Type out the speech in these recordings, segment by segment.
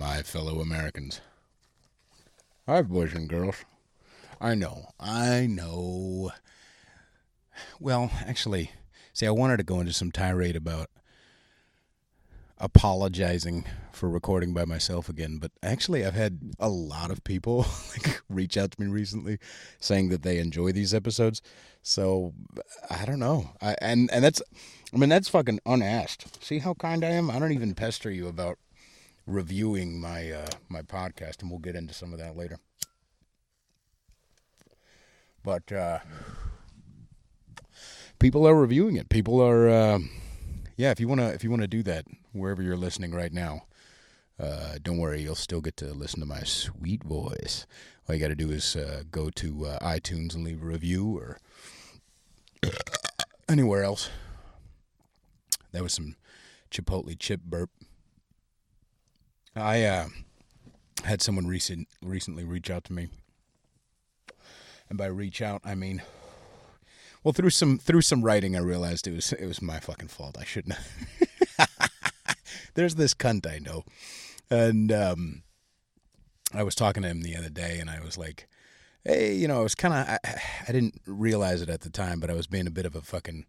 my fellow Americans. Hi, boys and girls. I know. Well, actually, see, I wanted to go into some tirade about apologizing for recording by myself again, but actually I've had a lot of people reach out to me recently saying that they enjoy these episodes. So I don't know. That's fucking unasked. See how kind I am? I don't even pester you about reviewing my my podcast, and we'll get into some of that later. But people are reviewing it. People are if you wanna do that wherever you're listening right now, don't worry, you'll still get to listen to my sweet voice. All you got to do is go to iTunes and leave a review, or anywhere else. That was some Chipotle chip burp. I had someone recently reach out to me, and by reach out I mean, well, through some writing I realized it was my fucking fault. I shouldn't. There's this cunt I know, and I was talking to him the other day, and I was like, hey, I was kind of, I didn't realize it at the time, but I was being a bit of a fucking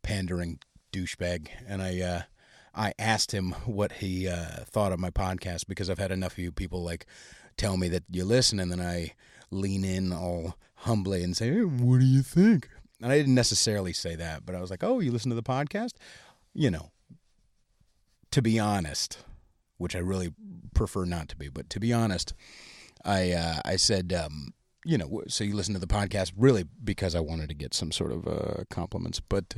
pandering douchebag, and I asked him what he thought of my podcast, because I've had enough of you people tell me that you listen, and then I lean in all humbly and say, hey, what do you think? And I didn't necessarily say that, but I was like, oh, you listen to the podcast? To be honest, which I really prefer not to be, but to be honest, I said, so you listen to the podcast really because I wanted to get some sort of compliments. But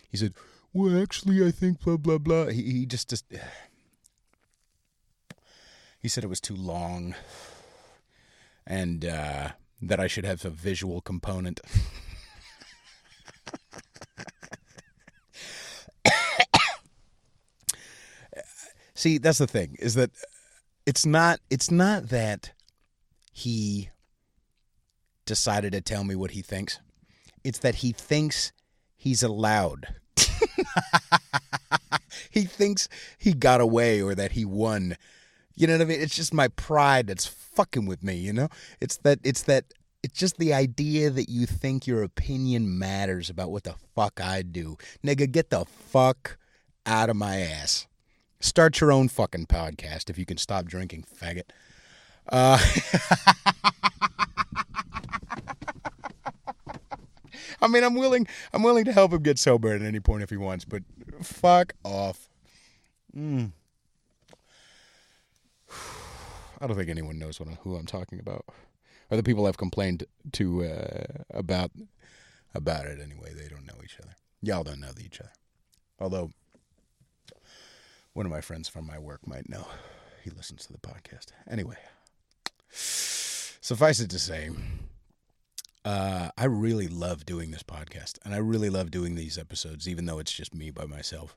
he said, well, actually, I think blah, blah, blah. He just he said it was too long, and that I should have a visual component. See, that's the thing, is that it's not that he decided to tell me what he thinks. It's that he thinks he's allowed. He thinks he got away, or that he won. You know what I mean? It's just my pride that's fucking with me, It's just the idea that you think your opinion matters about what the fuck I do. Nigga, get the fuck out of my ass. Start your own fucking podcast if you can stop drinking, faggot. I mean, I'm willing to help him get sober at any point if he wants, but fuck off. I don't think anyone knows who I'm talking about, or the people I've complained to about it anyway. They don't know each other. Y'all don't know each other. Although one of my friends from my work might know. He listens to the podcast. Anyway, suffice it to say, I really love doing this podcast, and I really love doing these episodes, even though it's just me by myself.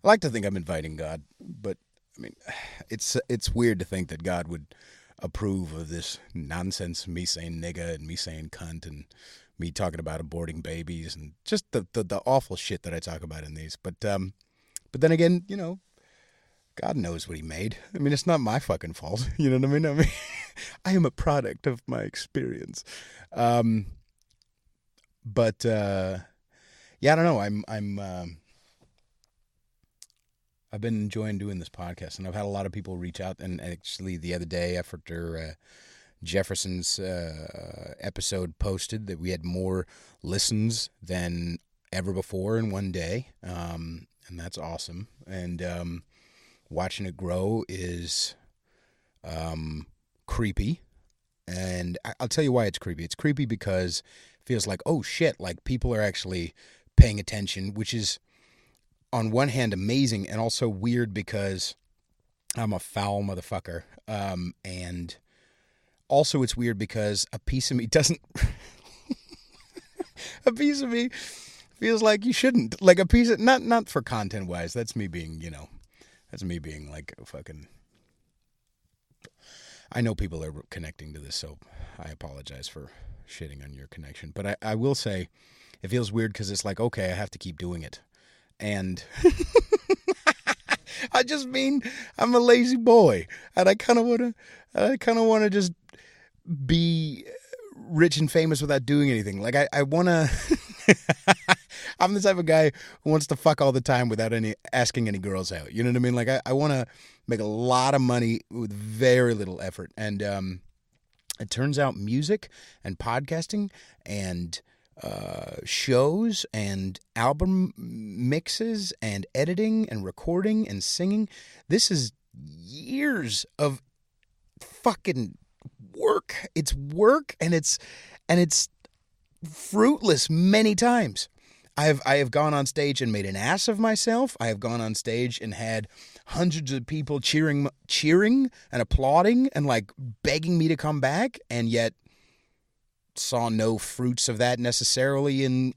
I like to think I'm inviting God, but I mean, it's weird to think that God would approve of this nonsense, me saying nigga and me saying cunt and me talking about aborting babies and just the awful shit that I talk about in these. But then again, God knows what he made. I mean, it's not my fucking fault. You know what I mean? I am a product of my experience. I don't know. I've been enjoying doing this podcast, and I've had a lot of people reach out. And actually, the other day, after Jefferson's episode posted, that we had more listens than ever before in one day, and that's awesome. And watching it grow is creepy, and I'll tell you why it's creepy. It's creepy because it feels like, oh shit, like people are actually paying attention, which is on one hand amazing, and also weird because I'm a foul motherfucker, and also it's weird because a piece of me doesn't a piece of me feels like you shouldn't, like a piece of, not for content wise, that's me being, that's me being like a fucking, I know people are connecting to this, so I apologize for shitting on your connection, but I will say it feels weird because it's like, okay, I have to keep doing it. And I just mean I'm a lazy boy, and I kind of want to just be rich and famous without doing anything. Like I want to. I'm the type of guy who wants to fuck all the time without asking any girls out. You know what I mean? Like I want to make a lot of money with very little effort. And it turns out music and podcasting and shows and album mixes and editing and recording and singing, this is years of fucking work. It's work, and it's fruitless many times. I have gone on stage and made an ass of myself. I have gone on stage and had hundreds of people cheering and applauding and like begging me to come back, and yet saw no fruits of that necessarily in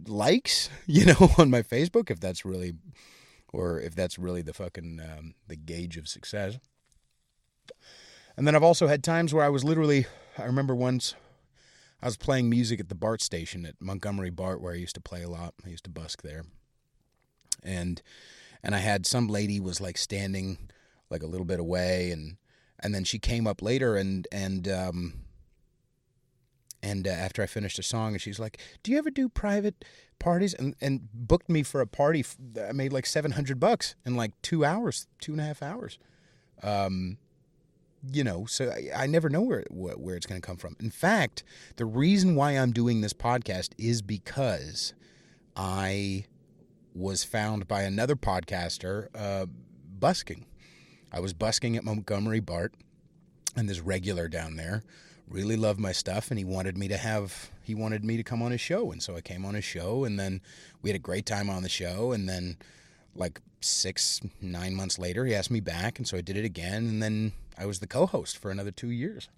likes, on my Facebook, if that's really the fucking the gauge of success. And then I've also had times where I remember once I was playing music at the BART station at Montgomery BART, where I used to play a lot. I used to busk there. And I had some lady was like standing like a little bit away, and then she came up later and after I finished a song, and she's like, "Do you ever do private parties?" And booked me for a party. I made like $700 in like 2.5 hours. So I never know where it's going to come from. In fact, the reason why I'm doing this podcast is because I was found by another podcaster busking. I was busking at Montgomery BART, and this regular down there really loved my stuff, and he wanted me to come on his show. And so I came on his show, and then we had a great time on the show. And then like 6-9 months later, he asked me back, and so I did it again. And then I was the co-host for another 2 years.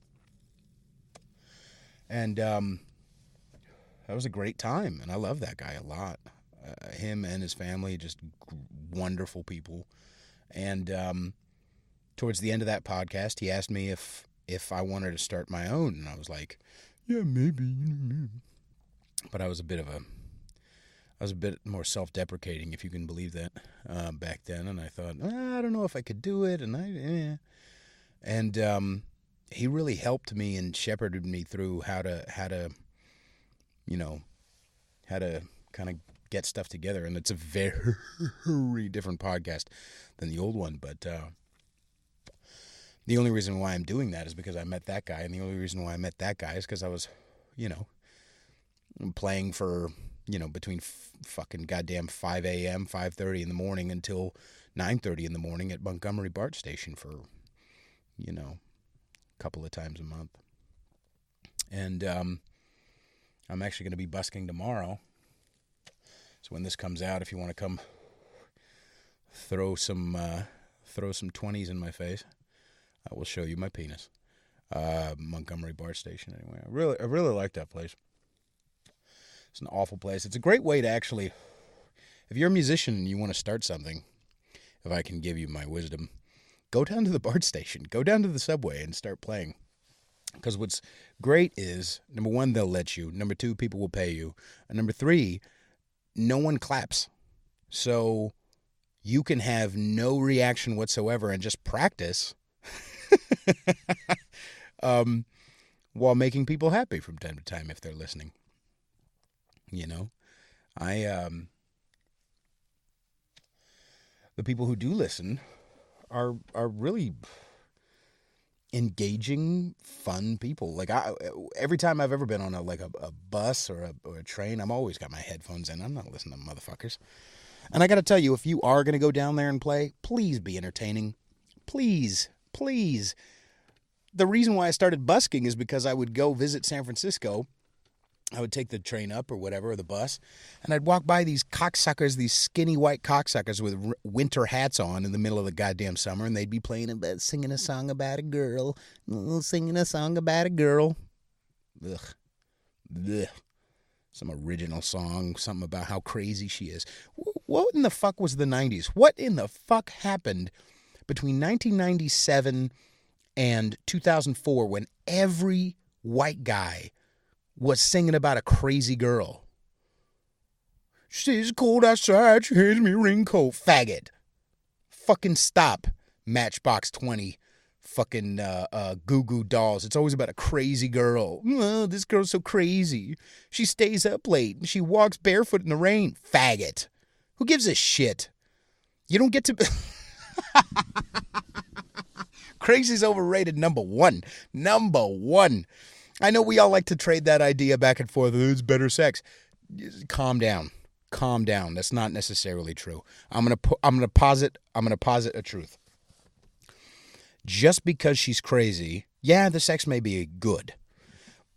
And that was a great time, and I love that guy a lot. Him and his family, just wonderful people. And towards the end of that podcast, he asked me if I wanted to start my own, and I was like, yeah, maybe. But I was a bit more self-deprecating, if you can believe that, back then. And I thought, I don't know if I could do it. And he really helped me and shepherded me through how to kind of get stuff together. And it's a very different podcast than the old one. But the only reason why I'm doing that is because I met that guy. And the only reason why I met that guy is because I was, playing for, between fucking goddamn 5 a.m., 5:30 in the morning until 9:30 in the morning at Montgomery BART station for, a couple of times a month. And I'm actually going to be busking tomorrow. So when this comes out, if you want to come throw some 20s in my face, I will show you my penis. Montgomery BART station, anyway. I really like that place. It's an awful place. It's a great way to actually, if you're a musician and you want to start something, if I can give you my wisdom, go down to the BART station. Go down to the subway and start playing. Because what's great is, number one, they'll let you. Number two, people will pay you. And number three, no one claps. So you can have no reaction whatsoever and just practice while making people happy from time to time if they're listening. The people who do listen are really engaging, fun people. Like every time I've ever been on a bus or a train, I'm always got my headphones in. I'm not listening to motherfuckers. And I got to tell you, if you are going to go down there and play, please be entertaining. Please. The reason why I started busking is because I would go visit San Francisco. I would take the train up or whatever, or the bus, and I'd walk by these cocksuckers, these skinny white cocksuckers with winter hats on in the middle of the goddamn summer, and they'd be singing a song about a girl, Ugh. Blech. Some original song, something about how crazy she is. What in the fuck was the 90s? What in the fuck happened between 1997 and 2004 when every white guy was singing about a crazy girl? She's cold outside, she hands me a raincoat. Faggot. Fucking stop, Matchbox 20. Fucking Goo Goo Dolls. It's always about a crazy girl. Oh, this girl's so crazy. She stays up late and she walks barefoot in the rain. Faggot. Who gives a shit? You don't get to... Crazy's overrated, number one. Number one. I know we all like to trade that idea back and forth. It's better sex. Calm down. Calm down. That's not necessarily true. I'm gonna posit a truth. Just because she's crazy, yeah, the sex may be good,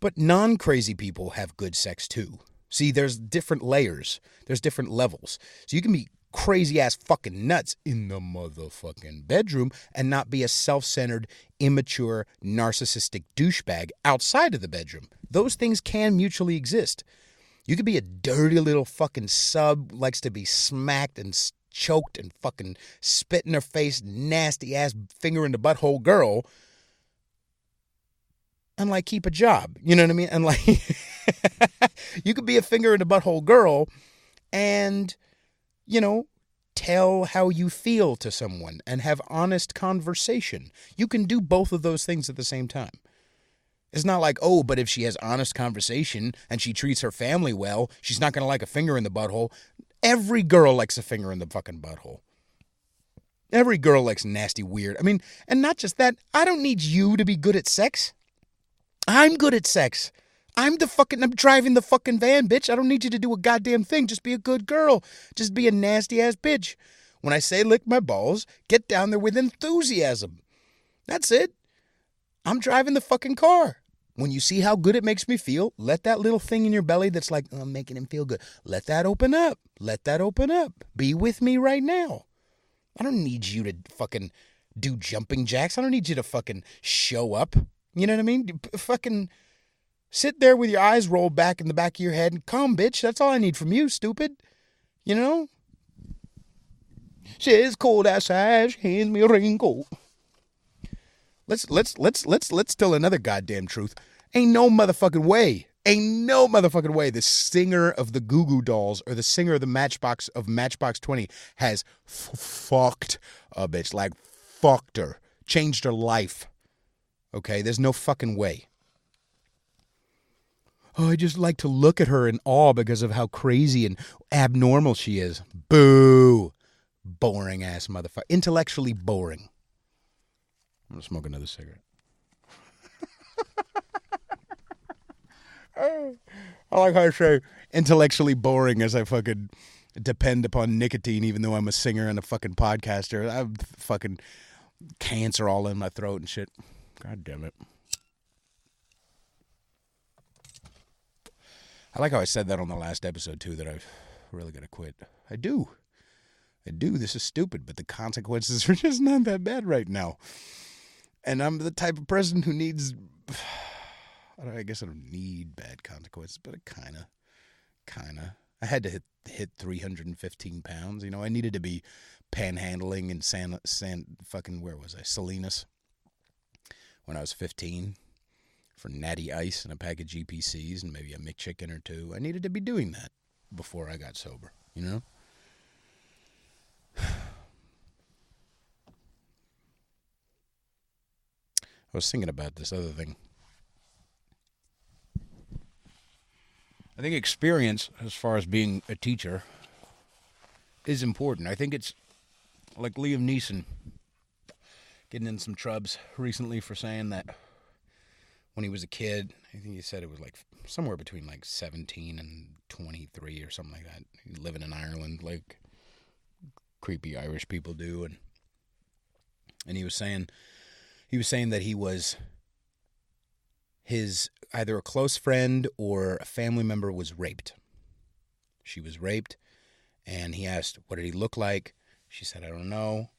but non-crazy people have good sex too. See, there's different layers. There's different levels. So you can be crazy ass fucking nuts in the motherfucking bedroom and not be a self-centered, immature, narcissistic douchebag outside of the bedroom. Those things can mutually exist. You could be a dirty little fucking sub, likes to be smacked and choked and fucking spit in her face, nasty ass finger in the butthole girl, and like keep a job. You know what I mean? And like you could be a finger in the butthole girl and, you know, tell how you feel to someone and have honest conversation. You can do both of those things at the same time. It's not like, oh, but if she has honest conversation and she treats her family well, she's not going to like a finger in the butthole. Every girl likes a finger in the fucking butthole. Every girl likes nasty, weird. I mean, and not just that, I don't need you to be good at sex. I'm good at sex. I'm driving the fucking van, bitch. I don't need you to do a goddamn thing. Just be a good girl. Just be a nasty ass bitch. When I say lick my balls, get down there with enthusiasm. That's it. I'm driving the fucking car. When you see how good it makes me feel, let that little thing in your belly that's like, oh, I'm making him feel good. Let that open up. Let that open up. Be with me right now. I don't need you to fucking do jumping jacks. I don't need you to fucking show up. You know what I mean? Fucking sit there with your eyes rolled back in the back of your head and come, bitch. That's all I need from you, stupid. You know? She's cold outside. She hands me a raincoat. Let's tell another goddamn truth. Ain't no motherfucking way the singer of the Goo Goo Dolls or the singer of the Matchbox 20 has fucked a bitch. Like, fucked her. Changed her life. Okay? There's no fucking way. Oh, I just like to look at her in awe because of how crazy and abnormal she is. Boo. Boring ass motherfucker. Intellectually boring. I'm going to smoke another cigarette. I like how I say intellectually boring as I fucking depend upon nicotine, even though I'm a singer and a fucking podcaster. I have fucking cancer all in my throat and shit. God damn it. I like how I said that on the last episode, too, that I've really got to quit. I do. This is stupid, but the consequences are just not that bad right now. And I'm the type of person who needs, I guess I don't need bad consequences, but it kind of. I had to hit 315 pounds. You know, I needed to be panhandling in where was I? Salinas when I was 15 for natty ice and a pack of GPCs and maybe a McChicken or two. I needed to be doing that before I got sober, you know? I was thinking about this other thing. I think experience, as far as being a teacher, is important. I think it's like Liam Neeson getting in some trubs recently for saying that when he was a kid, I think he said it was like somewhere between like 17 and 23 or something like that. Living in Ireland like creepy Irish people do. And he was saying that he was his either a close friend or a family member was raped. She was raped, and he asked, what did he look like? She said, I don't know.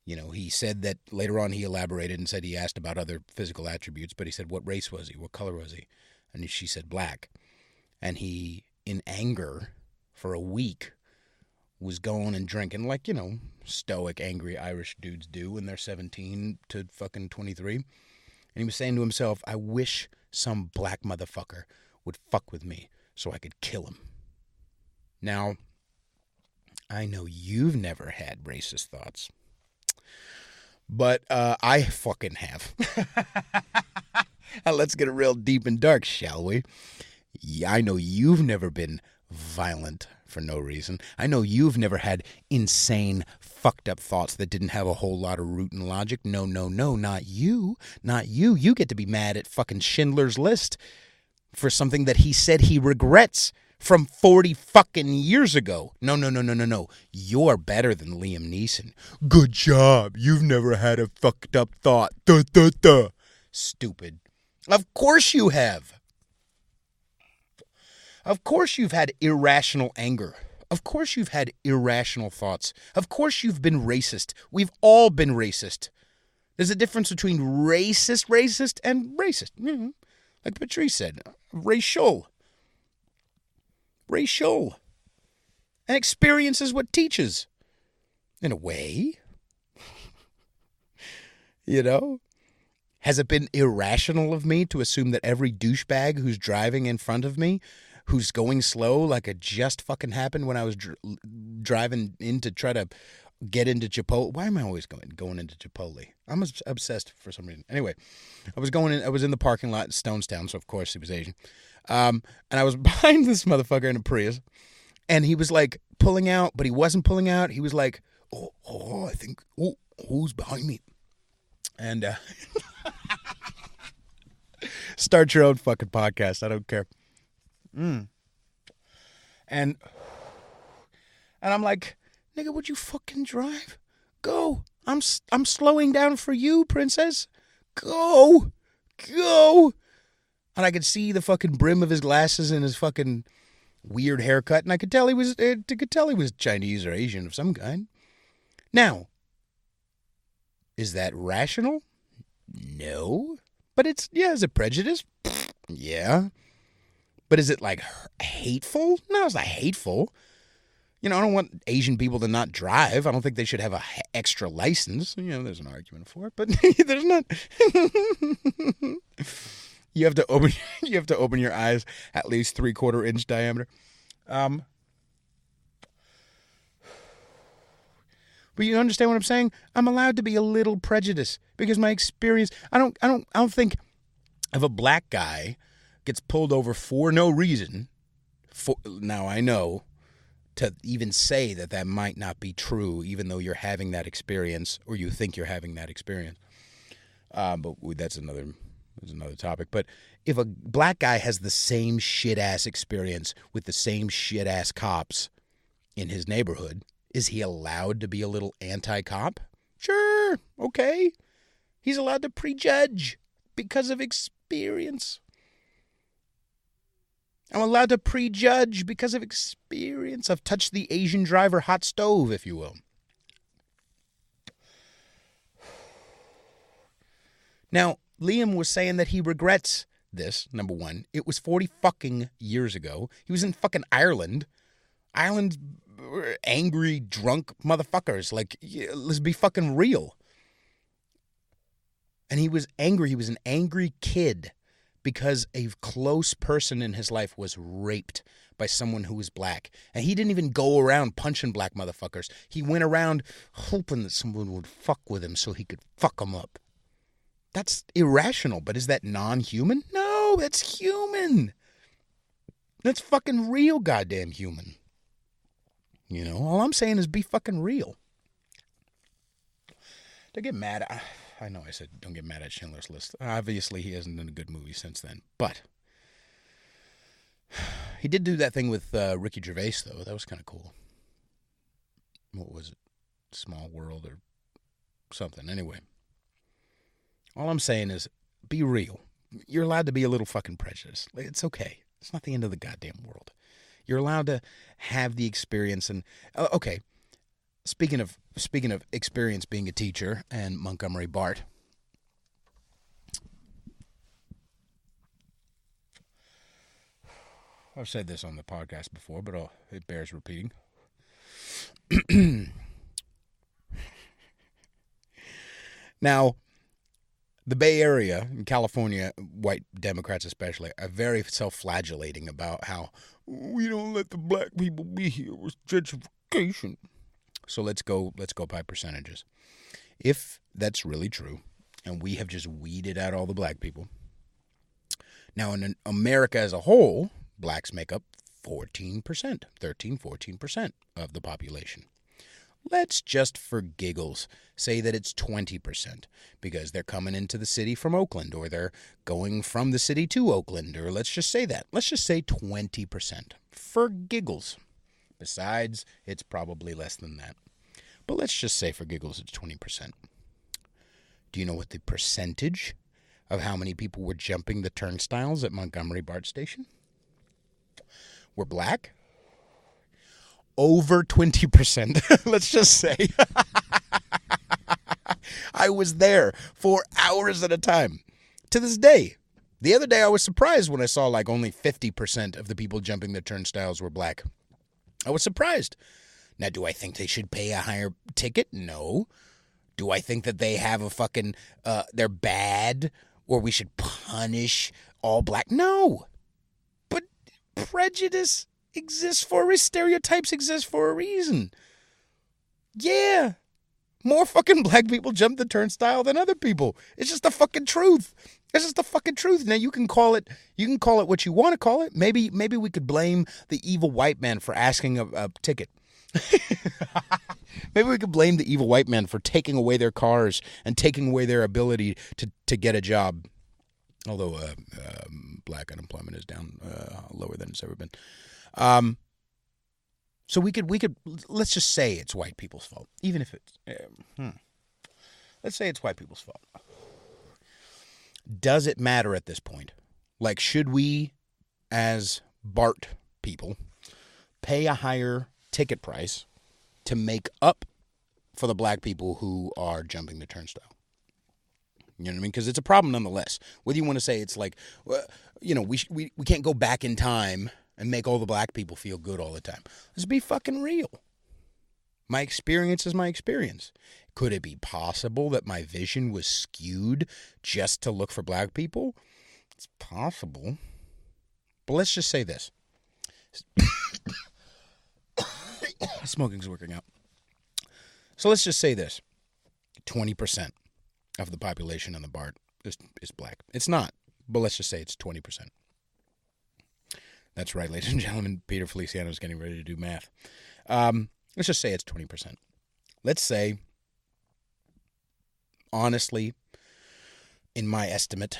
You know, he said that later on he elaborated and said he asked about other physical attributes, but he said, what race was he? What color was he? And she said, black. And he, in anger, for a week, was going and drinking like, you know, stoic, angry Irish dudes do when they're 17 to fucking 23. And he was saying to himself, I wish some black motherfucker would fuck with me so I could kill him. Now, I know you've never had racist thoughts, but I fucking have. Let's get real deep and dark, shall we? Yeah, I know you've never been violent for no reason. I know you've never had insane, fucked up thoughts that didn't have a whole lot of root and logic. No, not you. Not you. You get to be mad at fucking Schindler's List for something that he said he regrets from 40 fucking years ago. No. You're better than Liam Neeson. Good job. You've never had a fucked up thought. Duh, duh, duh. Stupid. Of course you have. Of course you've had irrational anger. Of course you've had irrational thoughts. Of course you've been racist. We've all been racist. There's a difference between racist, and racist. Mm-hmm. Like Patrice said, racial. And experience is what teaches. In a way. You know? Has it been irrational of me to assume that every douchebag who's driving in front of me, who's going slow like it just fucking happened when I was driving in to try to get into Chipotle? Why am I always going into Chipotle? I'm obsessed for some reason. Anyway, I was in the parking lot in Stonestown, so of course he was Asian. And I was behind this motherfucker in a Prius, and he was like pulling out, but he wasn't pulling out. He was like, I think, who's behind me? And start your own fucking podcast. I don't care. And I'm like, nigga, would you fucking drive? Go. I'm slowing down for you, princess. Go. And I could see the fucking brim of his glasses and his fucking weird haircut, and I could tell he was Chinese or Asian of some kind. Now, is that rational? No. But is it prejudice? Yeah. But is it like hateful? No, it's not hateful. You know, I don't want Asian people to not drive. I don't think they should have a extra license. You know, there's an argument for it, but there's not. You have to open your eyes at least 3/4 inch diameter. But you understand what I'm saying? I'm allowed to be a little prejudiced because my experience. I don't think if a black guy gets pulled over for no reason. Now I know to even say that might not be true, even though you're having that experience or you think you're having that experience. But that's another topic. But if a black guy has the same shit ass experience with the same shit ass cops in his neighborhood, is he allowed to be a little anti-cop? Sure, okay. He's allowed to prejudge because of experience. I'm allowed to prejudge because of experience. I've touched the Asian driver hot stove, if you will. Now, Liam was saying that he regrets this, number one. It was 40 fucking years ago. He was in fucking Ireland. Ireland's angry, drunk motherfuckers. Like, let's be fucking real. And he was angry. He was an angry kid because a close person in his life was raped by someone who was black. And he didn't even go around punching black motherfuckers. He went around hoping that someone would fuck with him so he could fuck them up. That's irrational, but is that non-human? No, that's human. That's fucking real goddamn human. You know, all I'm saying is be fucking real. Don't get mad. I know I said don't get mad at Schindler's List. Obviously, he hasn't done a good movie since then. But he did do that thing with Ricky Gervais, though. That was kind of cool. What was it? Small World or something. Anyway, all I'm saying is be real. You're allowed to be a little fucking prejudiced. It's okay. It's not the end of the goddamn world. You're allowed to have the experience. And okay, speaking of experience being a teacher and Montgomery Bart, I've said this on the podcast before, but it bears repeating. Now, the Bay Area in California, white Democrats especially, are very self-flagellating about how we don't let the black people be here. We're gentrification. education. So let's go by percentages. If that's really true, and we have just weeded out all the black people, now in America as a whole, blacks make up 14%, 14% of the population. Let's just for giggles say that it's 20% because they're coming into the city from Oakland, or they're going from the city to Oakland, or let's just say that. Let's just say 20% for giggles. Besides, it's probably less than that. But let's just say for giggles it's 20%. Do you know what the percentage of how many people were jumping the turnstiles at Montgomery BART station were black? Over 20%. Let's just say. I was there for hours at a time. To this day. The other day I was surprised when I saw like only 50% of the people jumping the turnstiles were black. I was surprised. Now, do I think they should pay a higher ticket? No. Do I think that they have a fucking, they're bad, or we should punish all black? No. But prejudice exists stereotypes exist for a reason. Yeah. More fucking black people jump the turnstile than other people. It's just the fucking truth. It's just the fucking truth. Now you can call it what you want to call it. Maybe we could blame the evil white man for asking a ticket. Maybe we could blame the evil white man for taking away their cars and taking away their ability to get a job. Although black unemployment is down lower than it's ever been. So we could let's just say it's white people's fault, even if it's let's say it's white people's fault. Does it matter at this point? Like, should we, as BART people, pay a higher ticket price to make up for the black people who are jumping the turnstile? You know what I mean? Because it's a problem nonetheless. Whether you want to say it's like, we can't go back in time and make all the black people feel good all the time. Let's be fucking real. My experience is my experience. Could it be possible that my vision was skewed just to look for black people? It's possible. But let's just say this. Smoking's working out. So let's just say this. 20% of the population on the BART is black. It's not, but let's just say it's 20%. That's right, ladies and gentlemen. Peter Feliciano is getting ready to do math. Let's just say it's 20%. Let's say, honestly, in my estimate,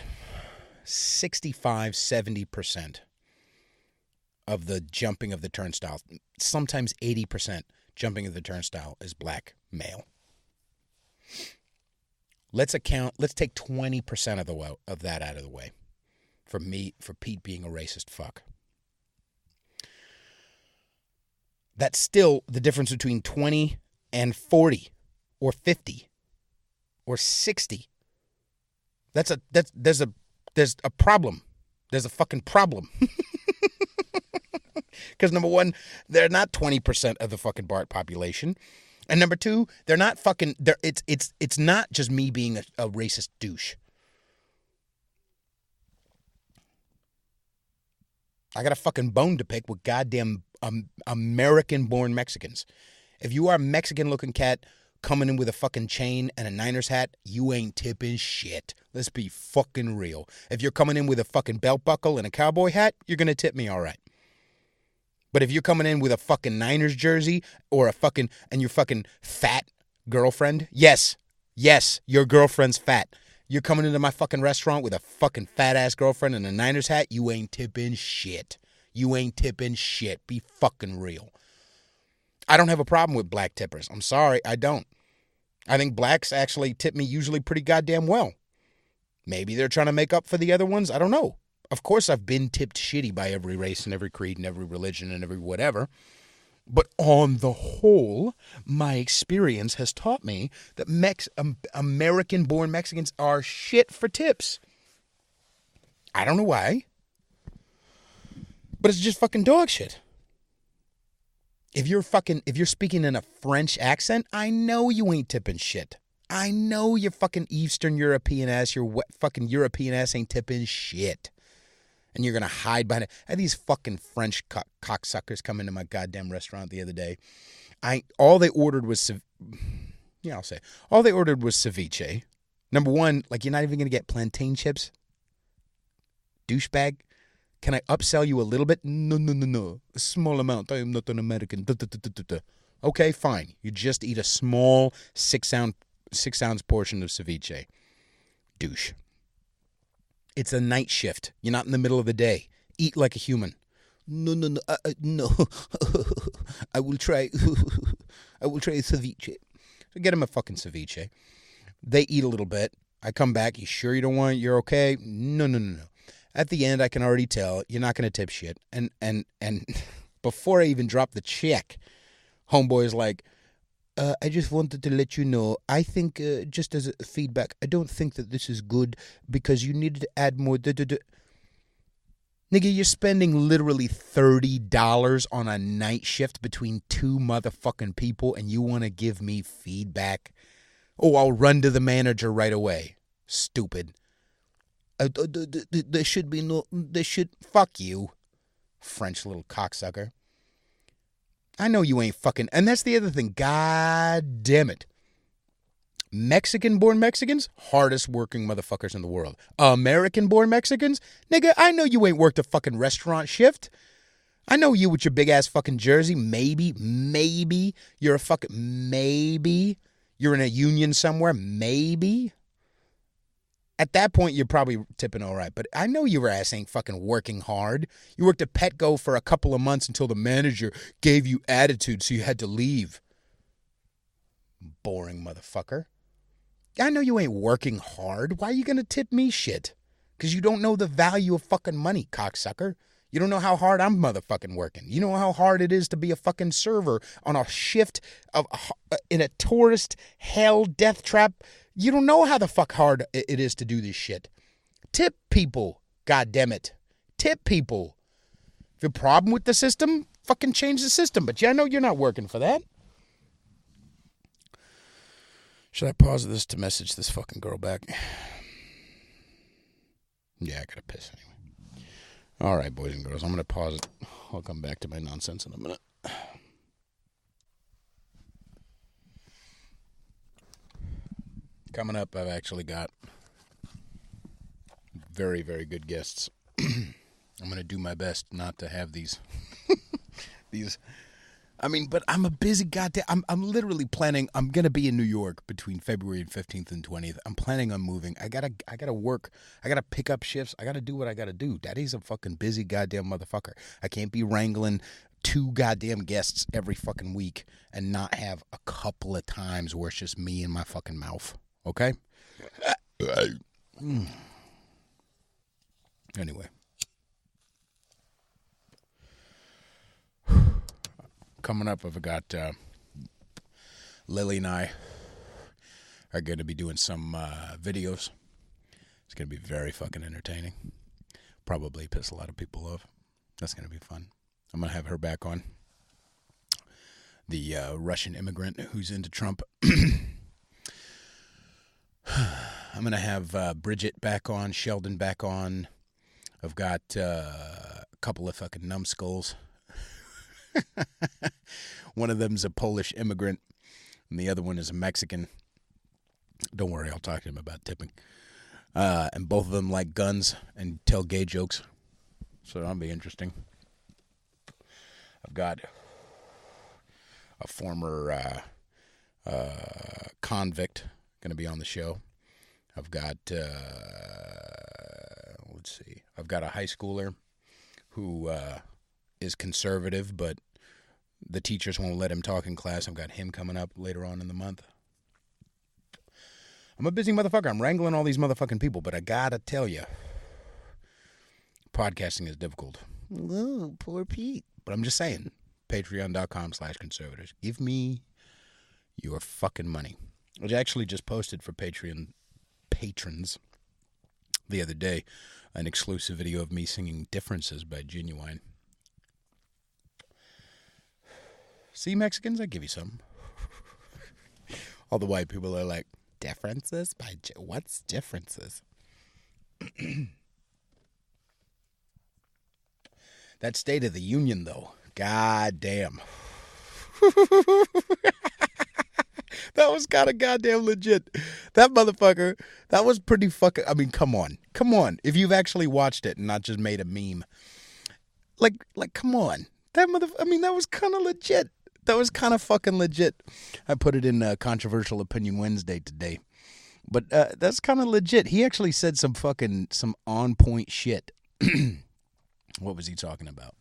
65-70% of the jumping of the turnstile, sometimes 80% jumping of the turnstile is black male. Let's take 20% of that out of the way for Pete being a racist fuck. That's still the difference between 20 and 40 or 50 or 60. There's a problem. There's a fucking problem. Because number one, they're not 20% of the fucking BART population. And number two, they're not fucking, it's not just me being a racist douche. I got a fucking bone to pick with goddamn American-born Mexicans. If you are a Mexican-looking cat coming in with a fucking chain and a Niners hat, you ain't tipping shit. Let's be fucking real. If you're coming in with a fucking belt buckle and a cowboy hat, you're going to tip me all right. But if you're coming in with a fucking Niners jersey or and your fucking fat girlfriend, yes, your girlfriend's fat. You're coming into my fucking restaurant with a fucking fat-ass girlfriend and a Niners hat, you ain't tipping shit. You ain't tipping shit. Be fucking real. I don't have a problem with black tippers. I'm sorry, I don't. I think blacks actually tip me usually pretty goddamn well. Maybe they're trying to make up for the other ones. I don't know. Of course I've been tipped shitty by every race and every creed and every religion and every whatever. But on the whole, my experience has taught me that American-born Mexicans are shit for tips. I don't know why. But it's just fucking dog shit. If you're speaking in a French accent, I know you ain't tipping shit. I know your fucking Eastern European ass, your fucking European ass ain't tipping shit. And you're going to hide behind it. I had these fucking French cocksuckers come into my goddamn restaurant the other day. All they ordered was all they ordered was ceviche. Number one, like, you're not even gonna get plantain chips, douchebag. Can I upsell you a little bit? No. A small amount. I am not an American. Okay, fine. You just eat a small 6-ounce portion of ceviche. Douche. It's a night shift. You're not in the middle of the day. Eat like a human. No. I will try. I will try ceviche. So get him a fucking ceviche. They eat a little bit. I come back. You sure you don't want it? You're okay? No. At the end, I can already tell you're not going to tip shit. And before I even drop the check, homeboy is like, I just wanted to let you know, I think, just as a feedback, I don't think that this is good because you needed to add more. Nigga, you're spending literally $30 on a night shift between two motherfucking people and you want to give me feedback? Oh, I'll run to the manager right away. Stupid. There should be no, fuck you, French little cocksucker. I know you ain't fucking, and that's the other thing, god damn it. Mexican-born Mexicans, hardest working motherfuckers in the world. American-born Mexicans, nigga, I know you ain't worked a fucking restaurant shift. I know you with your big-ass fucking jersey, maybe you're a fucking, maybe you're in a union somewhere, maybe. At that point, you're probably tipping all right. But I know your ass ain't fucking working hard. You worked at Petco for a couple of months until the manager gave you attitude, so you had to leave. Boring motherfucker. I know you ain't working hard. Why are you going to tip me shit? Because you don't know the value of fucking money, cocksucker. You don't know how hard I'm motherfucking working. You know how hard it is to be a fucking server on a shift in a tourist hell death trap. You don't know how the fuck hard it is to do this shit. Tip people, goddammit. Tip people. If you have a problem with the system, fucking change the system. But yeah, I know you're not working for that. Should I pause this to message this fucking girl back? Yeah, I gotta piss anyway. All right, boys and girls, I'm gonna pause it. I'll come back to my nonsense in a minute. Coming up, I've actually got very, very good guests. I'm going to do my best not to have these. But I'm a busy goddamn. I'm literally planning. I'm going to be in New York between February 15th and 20th. I'm planning on moving. I gotta work. I gotta pick up shifts. I gotta do what I gotta do. Daddy's a fucking busy goddamn motherfucker. I can't be wrangling 2 goddamn guests every fucking week and not have a couple of times where it's just me and my fucking mouth. Okay? Anyway. Coming up, I've got Lily and I are going to be doing some videos. It's going to be very fucking entertaining. Probably piss a lot of people off. That's going to be fun. I'm going to have her back on. The Russian immigrant who's into Trump. I'm going to have Bridget back on, Sheldon back on. I've got a couple of fucking numbskulls. One of them's a Polish immigrant, and the other one is a Mexican. Don't worry, I'll talk to him about tipping. And both of them like guns and tell gay jokes, so that'll be interesting. I've got a former convict going to be on the show. I've got, I've got a high schooler who is conservative, but the teachers won't let him talk in class. I've got him coming up later on in the month. I'm a busy motherfucker. I'm wrangling all these motherfucking people, but I gotta tell you, podcasting is difficult. Oh, poor Pete. But I'm just saying, patreon.com/conservatish. Give me your fucking money. I actually just posted for Patreon patrons the other day an exclusive video of me singing Differences by Genuine. See, Mexicans, I give you some. All the white people are like, Differences? What's Differences? That State of the Union, though. God damn. That was kind of goddamn legit. That motherfucker, that was pretty fucking, I mean, come on. Come on. If you've actually watched it and not just made a meme. Like, come on. That was kind of legit. That was kind of fucking legit. I put it in Controversial Opinion Wednesday today. But that's kind of legit. He actually said some on point shit. What was he talking about?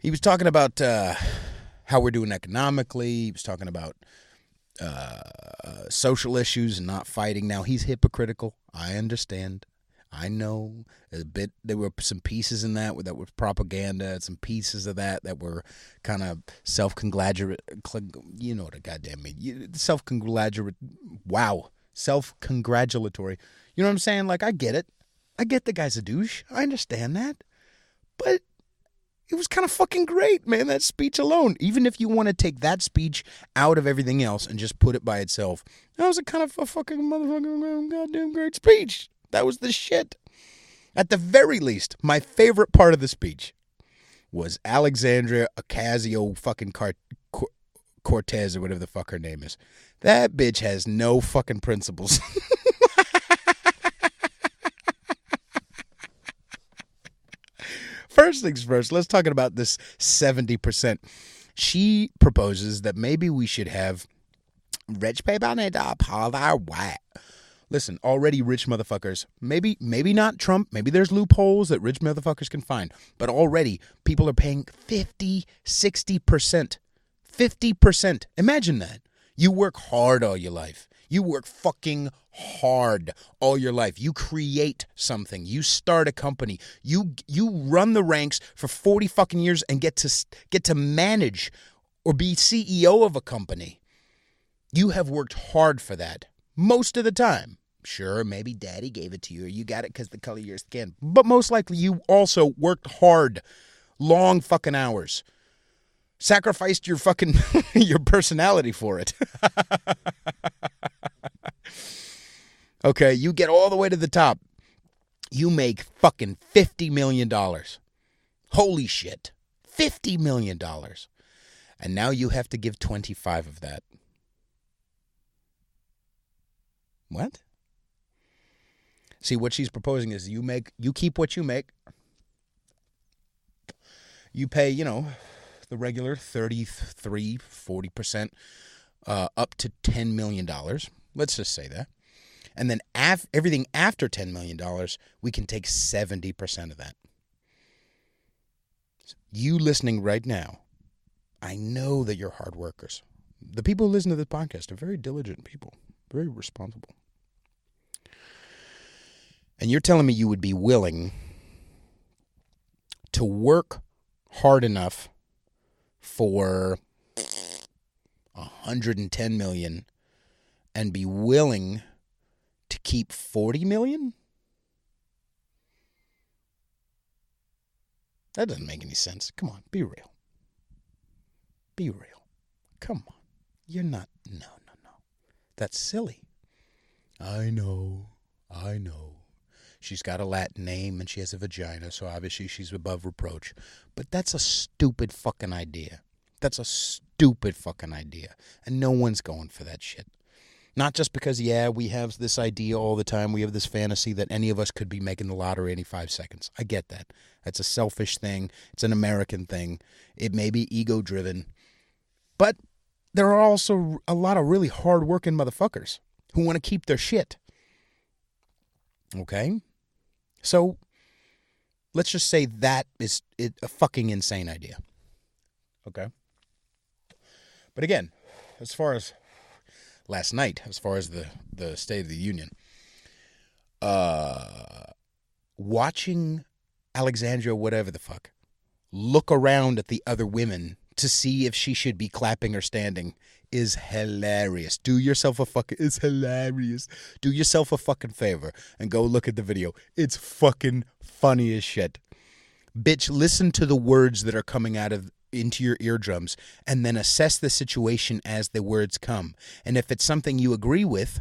He was talking about how we're doing economically. He was talking about social issues and not fighting. Now, he's hypocritical. I understand. I know a bit. There were some pieces in that were propaganda. Some pieces of that were kind of self-congratulatory. You know what a goddamn mean. Self-congratulatory. Wow. Self-congratulatory. You know what I'm saying? Like, I get it. I get the guy's a douche. I understand that. But it was kind of fucking great, man, that speech alone. Even if you want to take that speech out of everything else and just put it by itself, that was a kind of a fucking motherfucking goddamn great speech. That was the shit. At the very least, my favorite part of the speech was Alexandria Ocasio fucking Cortez or whatever the fuck her name is. That bitch has no fucking principles. First things first, let's talk about this 70%. She proposes that maybe we should have rich people need to uphold our white. Listen, already rich motherfuckers, maybe not Trump, maybe there's loopholes that rich motherfuckers can find, but already people are paying 50, 60%. 50%. Imagine that. You work hard all your life. You work fucking hard all your life. You create something. You start a company. You run the ranks for 40 fucking years and get to manage or be CEO of a company. You have worked hard for that most of the time. Sure, maybe daddy gave it to you or you got it because the color of your skin. But most likely you also worked hard, long fucking hours. Sacrificed your fucking your personality for it. Okay, you get all the way to the top. You make fucking $50 million. Holy shit. $50 million. And now you have to give 25 of that. What? See, what she's proposing is you keep what you make. You pay, the regular 33, 40%, up to $10 million. Let's just say that. And then everything after $10 million, we can take 70% of that. You listening right now, I know that you're hard workers. The people who listen to this podcast are very diligent people, very responsible. And you're telling me you would be willing to work hard enough for $110 million and be willing to keep $40 million? That doesn't make any sense. Come on, be real. Be real. Come on. You're not. No. That's silly. I know. She's got a Latin name and she has a vagina, so obviously she's above reproach. But that's a stupid fucking idea. That's a stupid fucking idea. And no one's going for that shit. Not just because, we have this idea all the time. We have this fantasy that any of us could be making the lottery any 5 seconds. I get that. That's a selfish thing. It's an American thing. It may be ego-driven. But there are also a lot of really hard-working motherfuckers who want to keep their shit. Okay? So, let's just say that is a fucking insane idea. Okay? But again, as far as last night, as far as the State of the Union, watching Alexandria, whatever the fuck, look around at the other women to see if she should be clapping or standing is hilarious. It's hilarious. Do yourself a fucking favor and go look at the video. It's fucking funny as shit. Bitch, listen to the words that are coming into your eardrums and then assess the situation as the words come. And if it's something you agree with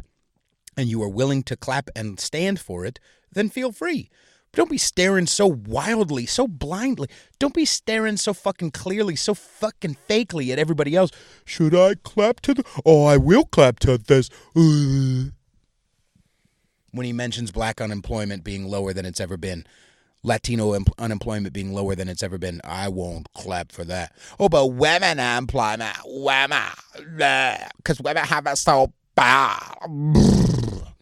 and you are willing to clap and stand for it, then feel free. Don't be staring so wildly, so blindly. Don't be staring so fucking clearly, so fucking fakely at everybody else. Should I clap to the... Oh, I will clap to this. When he mentions black unemployment being lower than it's ever been, Latino unemployment being lower than it's ever been, I won't clap for that. Oh, but women unemployment, women, because women have it so bad.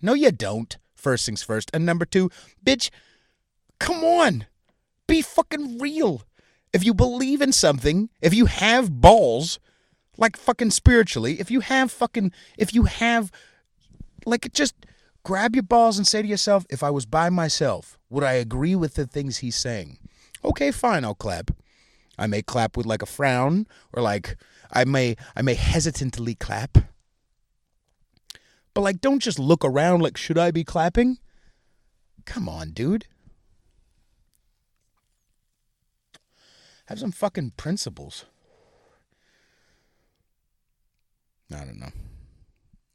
No, you don't. First things first. And number two, bitch, come on. Be fucking real. If you believe in something, if you have balls, like fucking spiritually, just grab your balls and say to yourself, if I was by myself, would I agree with the things he's saying? Okay, fine, I'll clap. I may clap with like a frown, or like I may hesitantly clap. But like, don't just look around like, should I be clapping? Come on, dude. Have some fucking principles. I don't know.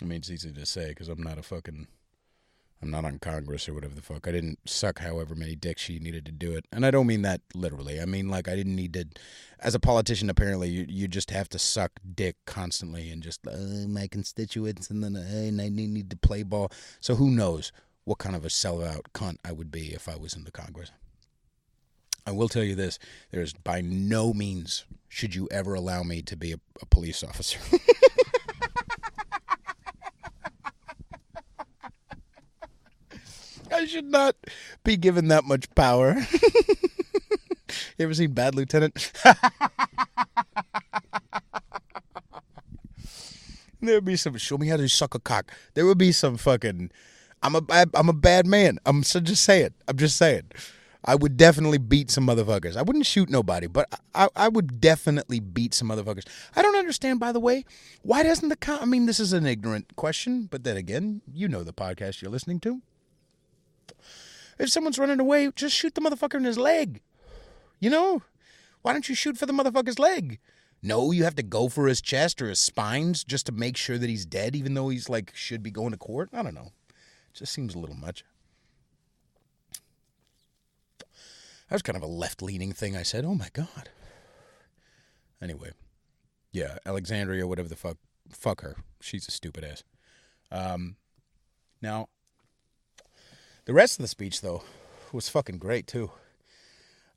I mean, it's easy to say because I'm not on Congress or whatever the fuck. I didn't suck however many dicks she needed to do it. And I don't mean that literally. I mean, like, I didn't need to... As a politician, apparently, you just have to suck dick constantly and just, my constituents, and then I need to play ball. So who knows what kind of a sellout cunt I would be if I was in the Congress. I will tell you this. There's by no means should you ever allow me to be a police officer. I should not be given that much power. You ever seen Bad Lieutenant? There would be some, show me how to suck a cock. There would be some fucking, I'm a bad man. I'm just saying. I would definitely beat some motherfuckers. I wouldn't shoot nobody, but I would definitely beat some motherfuckers. I don't understand, by the way, why doesn't I mean, this is an ignorant question, but then again, you know the podcast you're listening to. If someone's running away, just shoot the motherfucker in his leg. You know? Why don't you shoot for the motherfucker's leg? No, you have to go for his chest or his spines just to make sure that he's dead, even though he's like, should be going to court. I don't know. It just seems a little much. That was kind of a left-leaning thing I said. Oh, my God. Anyway. Yeah, Alexandria, whatever the fuck. Fuck her. She's a stupid ass. Now, the rest of the speech, though, was fucking great, too.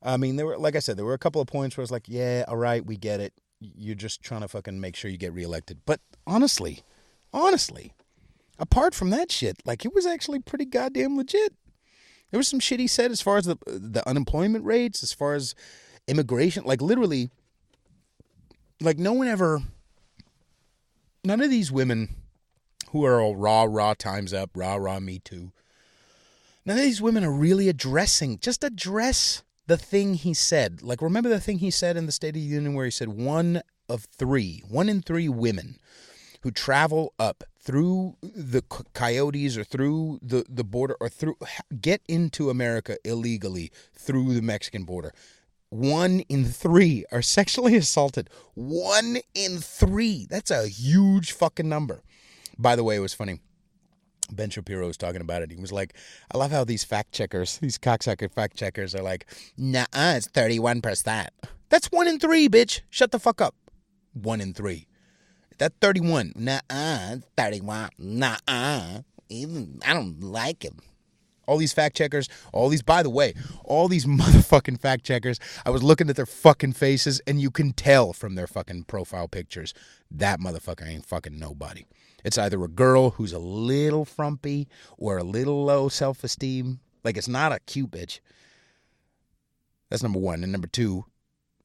I mean, there were, like I said, there were a couple of points where I was like, yeah, all right, we get it. You're just trying to fucking make sure you get reelected. But honestly, apart from that shit, like, it was actually pretty goddamn legit. There was some shit he said as far as the unemployment rates, as far as immigration. Like, literally, like, none of these women who are all rah, time's up, rah, me too. None of these women are really address the thing he said. Like, remember the thing he said in the State of the Union where he said one in three women who travel up through the coyotes or through the border or get into America illegally through the Mexican border. 1 in 3 are sexually assaulted. 1 in 3. That's a huge fucking number. By the way, it was funny. Ben Shapiro was talking about it. He was like, I love how these cocksucker fact checkers are like, nah, it's 31%. That's 1 in 3, bitch. Shut the fuck up. 1 in 3. That's 31. Nah, 31. Nah, I don't like him. All these fact checkers, by the way, all these motherfucking fact checkers, I was looking at their fucking faces, and you can tell from their fucking profile pictures, that motherfucker ain't fucking nobody. It's either a girl who's a little frumpy or a little low self-esteem. Like, it's not a cute bitch. That's number one. And number two,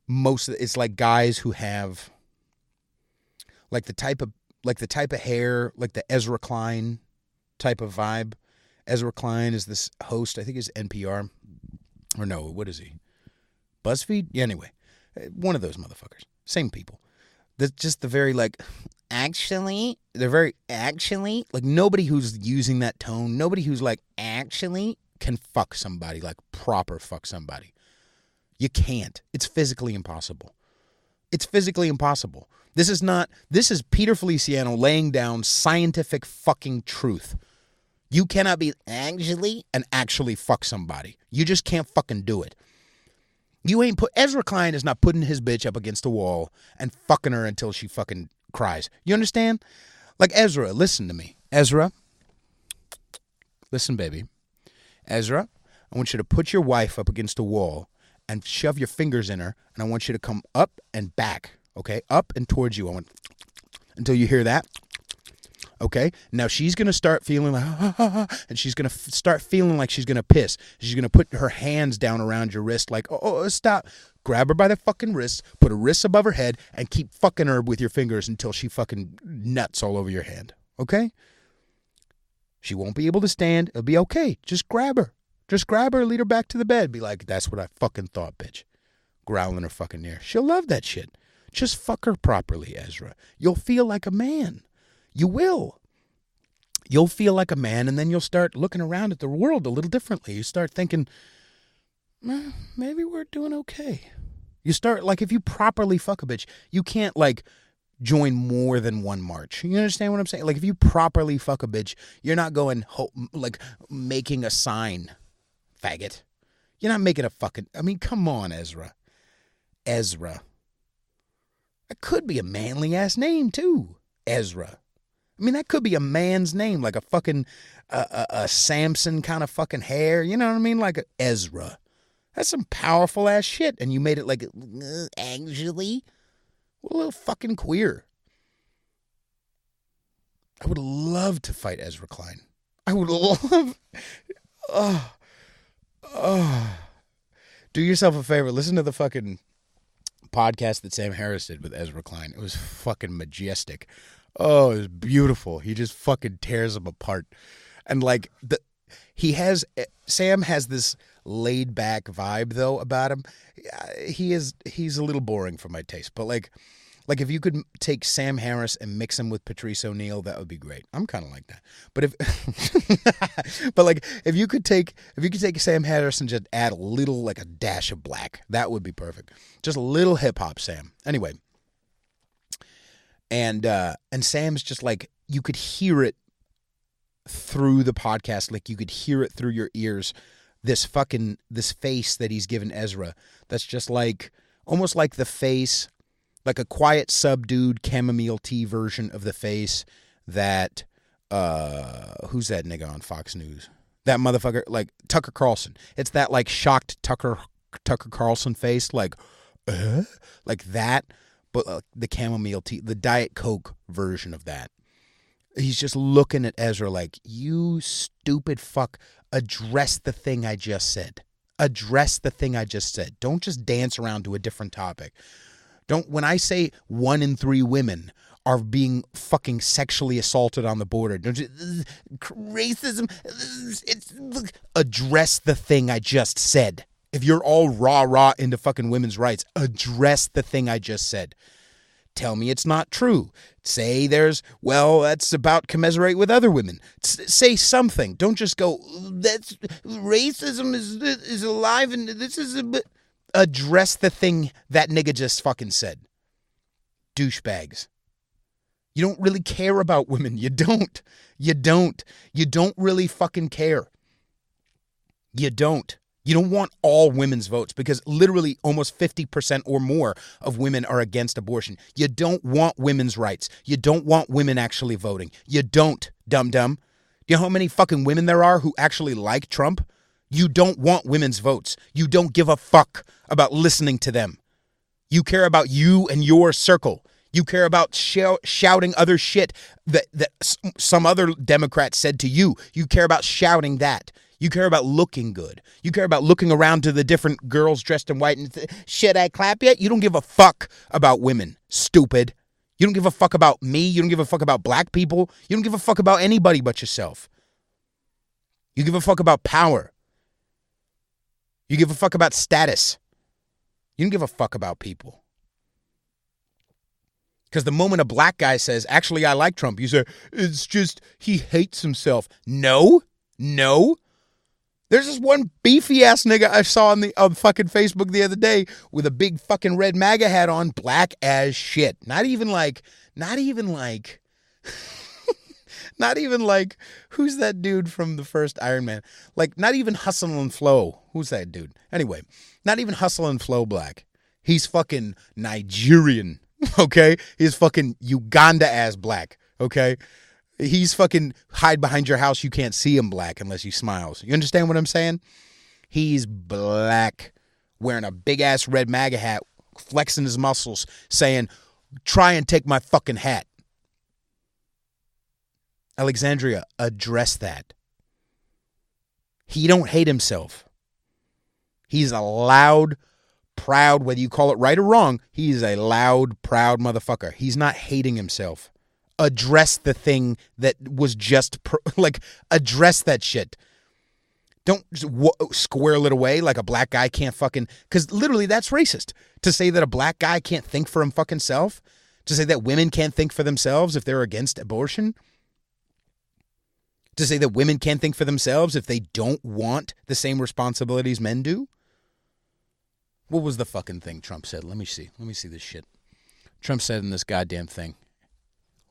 it's like guys who have like the type of hair, like the Ezra Klein type of vibe. Ezra Klein is this host, I think it's NPR. Or no, what is he? BuzzFeed? Yeah, anyway. One of those motherfuckers. Same people. That's just the very like, actually, they're very actually, like nobody who's using that tone, nobody who's like actually can fuck somebody, like proper fuck somebody. You can't. It's physically impossible. It's physically impossible. This is Peter Feliciano laying down scientific fucking truth. You cannot be actually and actually fuck somebody. You just can't fucking do it. You ain't Ezra Klein is not putting his bitch up against the wall and fucking her until she fucking cries. You understand? Like, Ezra, listen to me. Ezra, listen, baby. Ezra, I want you to put your wife up against a wall and shove your fingers in her, and I want you to come up and back, okay? Up and towards you. I want until you hear that. Okay, now she's going to start feeling like, and she's going to start feeling like she's going to piss. She's going to put her hands down around your wrist like, oh, stop. Grab her by the fucking wrist, put her wrists above her head, and keep fucking her with your fingers until she fucking nuts all over your hand. Okay? She won't be able to stand. It'll be okay. Just grab her. Just grab her, lead her back to the bed. Be like, that's what I fucking thought, bitch. Growling her fucking ear. She'll love that shit. Just fuck her properly, Ezra. You'll feel like a man. You will. You'll feel like a man, and then you'll start looking around at the world a little differently. You start thinking, maybe we're doing okay. You start, like, if you properly fuck a bitch, you can't, like, join more than one march. You understand what I'm saying? Like, if you properly fuck a bitch, you're not going, like, making a sign, faggot. You're not making a fucking, I mean, come on, Ezra. Ezra. That could be a manly-ass name, too. Ezra. I mean, that could be a man's name, like a fucking, a Samson kind of fucking hair. You know what I mean? Like a Ezra. That's some powerful ass shit. And you made it like, actually, what a little fucking queer. I would love to fight Ezra Klein. I would love, do yourself a favor. Listen to the fucking podcast that Sam Harris did with Ezra Klein. It was fucking majestic. Oh, it was beautiful. He just fucking tears them apart. And like Sam has this laid back vibe though about him. He's a little boring for my taste, but like if you could take Sam Harris and mix him with Patrice O'Neal, that would be great. I'm kind of like that. But if you could take Sam Harris and just add a little, like a dash of black, that would be perfect. Just a little hip hop Sam. Anyway. And Sam's just like, you could hear it through the podcast, like you could hear it through your ears, this face that he's given Ezra, that's just like, almost like the face, like a quiet, subdued chamomile tea version of the face that, who's that nigga on Fox News? That motherfucker, like Tucker Carlson. It's that like shocked Tucker Carlson face, like that. But the chamomile tea, the Diet Coke version of that. He's just looking at Ezra like, you stupid fuck, address the thing I just said. Address the thing I just said. Don't just dance around to a different topic. When I say 1 in 3 women are being fucking sexually assaulted on the border, don't you, racism, address the thing I just said. If you're all rah into fucking women's rights, address the thing I just said. Tell me it's not true. Say that's about commiserate with other women. Say something. Don't just go, that's racism is alive and this is address the thing that nigga just fucking said. Douchebags. You don't really care about women. You don't. You don't really fucking care. You don't. You don't want all women's votes because literally almost 50% or more of women are against abortion. You don't want women's rights. You don't want women actually voting. You don't, dum-dum. Do you know how many fucking women there are who actually like Trump? You don't want women's votes. You don't give a fuck about listening to them. You care about you and your circle. You care about shouting other shit that some other Democrat said to you. You care about shouting that. You care about looking good. You care about looking around to the different girls dressed in white and should I clap yet? You don't give a fuck about women, stupid. You don't give a fuck about me. You don't give a fuck about black people. You don't give a fuck about anybody but yourself. You give a fuck about power. You give a fuck about status. You don't give a fuck about people. Because the moment a black guy says, actually, I like Trump, you say, it's just, he hates himself. No. There's this one beefy ass nigga I saw on fucking Facebook the other day with a big fucking red MAGA hat on, black as shit. Not even like Not even like, who's that dude from the first Iron Man? Like, not even Hustle and Flow. Who's that dude? Anyway, not even Hustle and Flow black. He's fucking Nigerian, okay? He's fucking Uganda-ass black, okay? He's fucking hide behind your house. You can't see him black unless he smiles. You understand what I'm saying? He's black, wearing a big-ass red MAGA hat, flexing his muscles, saying, try and take my fucking hat. Alexandria, address that. He don't hate himself. He's a loud, proud, whether you call it right or wrong, he's a loud, proud motherfucker. He's not hating himself. Address the thing that was just, address that shit. Don't squirrel it away like a black guy can't fucking, because literally that's racist. To say that a black guy can't think for him fucking self. To say that women can't think for themselves if they're against abortion. To say that women can't think for themselves if they don't want the same responsibilities men do. What was the fucking thing Trump said? Let me see this shit. Trump said in this goddamn thing.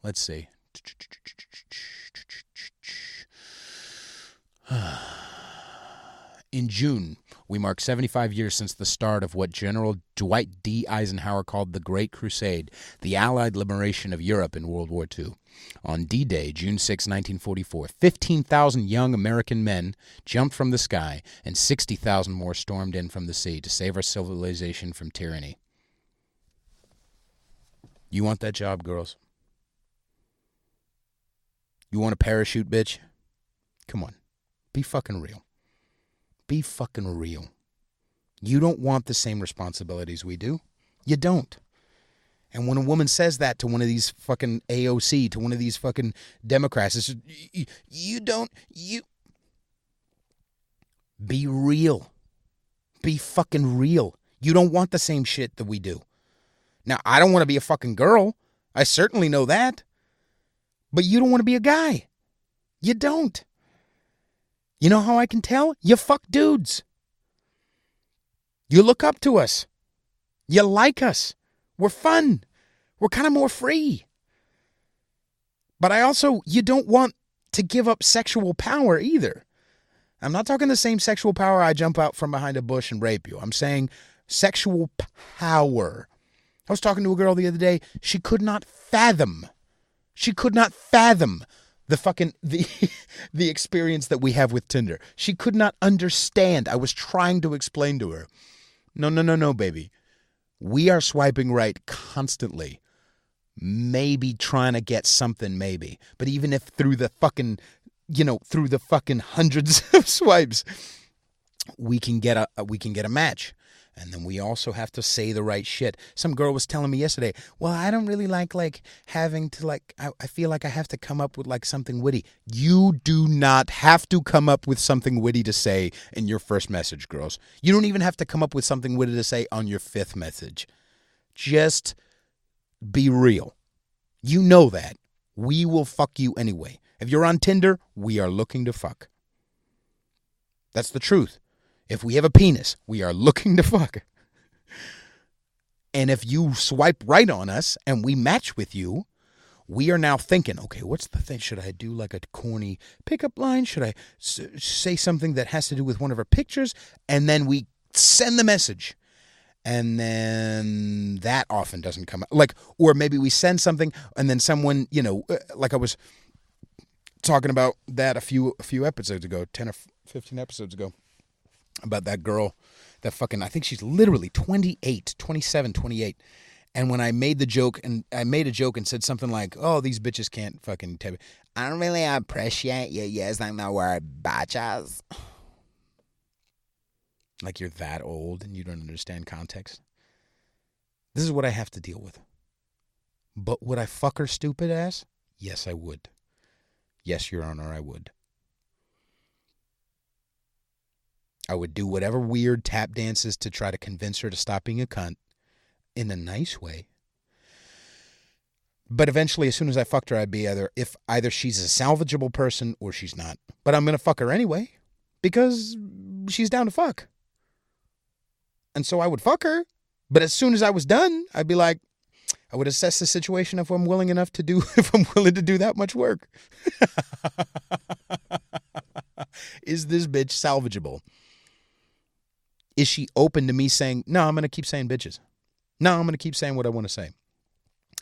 Let's see. In June, we mark 75 years since the start of what General Dwight D. Eisenhower called the Great Crusade, the Allied liberation of Europe in World War II. On D-Day, June 6, 1944, 15,000 young American men jumped from the sky and 60,000 more stormed in from the sea to save our civilization from tyranny. You want that job, girls? You want a parachute, bitch? Come on. Be fucking real. Be fucking real. You don't want the same responsibilities we do. You don't. And when a woman says that to one of these fucking AOC, to one of these fucking Democrats, it's just, you be real. Be fucking real. You don't want the same shit that we do. Now, I don't want to be a fucking girl. I certainly know that. But you don't want to be a guy. You don't. You know how I can tell? You fuck dudes. You look up to us. You like us. We're fun. We're kind of more free. But you don't want to give up sexual power either. I'm not talking the same sexual power I jump out from behind a bush and rape you. I'm saying sexual power. I was talking to a girl the other day. She could not fathom the experience that we have with Tinder. She could not understand. I was trying to explain to her. No, baby. We are swiping right constantly. Maybe trying to get something, maybe. But even if through the fucking hundreds of swipes, we can get a match. And then we also have to say the right shit. Some girl was telling me yesterday, well, I don't really like having to I feel like I have to come up with something witty. You do not have to come up with something witty to say in your first message, girls. You don't even have to come up with something witty to say on your fifth message. Just be real. You know that. We will fuck you anyway. If you're on Tinder, we are looking to fuck. That's the truth. If we have a penis, we are looking to fuck. And if you swipe right on us and we match with you, we are now thinking, okay, what's the thing? Should I do a corny pickup line? Should I say something that has to do with one of our pictures? And then we send the message. And then that often doesn't come out. Or maybe we send something and then someone, I was talking about that a few episodes ago, 10 or 15 episodes ago. About that girl, that fucking, I think she's literally 27, 28. And when I made a joke and said something like, oh, these bitches can't fucking tell me. I don't really appreciate you using the word bitches. Like you're that old and you don't understand context. This is what I have to deal with. But would I fuck her stupid ass? Yes, I would. Yes, Your Honor, I would. I would do whatever weird tap dances to try to convince her to stop being a cunt in a nice way. But eventually, as soon as I fucked her, I'd be either she's a salvageable person or she's not. But I'm going to fuck her anyway because she's down to fuck. And so I would fuck her. But as soon as I was done, I'd be like, I would assess the situation if I'm willing enough to do, if I'm willing to do that much work. Is this bitch salvageable? Is she open to me saying, no, I'm going to keep saying bitches. No, I'm going to keep saying what I want to say.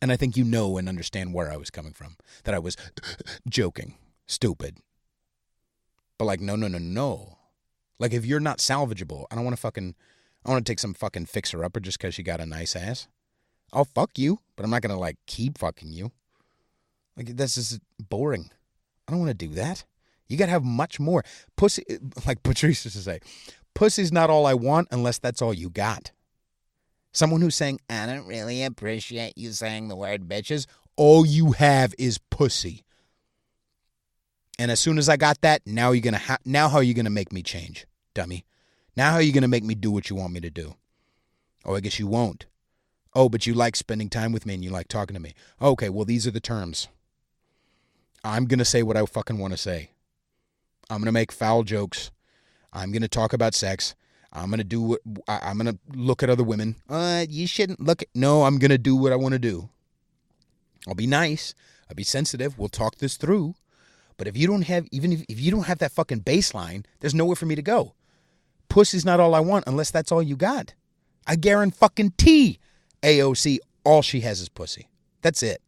And I think you know and understand where I was coming from. That I was joking. Stupid. But like, no. Like, if you're not salvageable, I want to take some fucking fixer-upper just because she got a nice ass. I'll fuck you, but I'm not going to, like, keep fucking you. Like, that's just boring. I don't want to do that. You got to have much more. Pussy, like Patrice used to say, pussy's not all I want unless that's all you got. Someone who's saying, I don't really appreciate you saying the word bitches. All you have is pussy. And as soon as I got that, now how are you gonna make me change, dummy? Now how are you gonna make me do what you want me to do? Oh, I guess you won't. Oh, but you like spending time with me and you like talking to me. Okay, well, these are the terms. I'm gonna say what I fucking want to say. I'm gonna make foul jokes. I'm gonna talk about sex. I'm gonna look at other women. You shouldn't look at. No, I'm gonna do what I want to do. I'll be nice. I'll be sensitive. We'll talk this through. But if you don't have, if you don't have that fucking baseline, there's nowhere for me to go. Pussy's not all I want unless that's all you got. I guarantee AOC, all she has is pussy. That's it.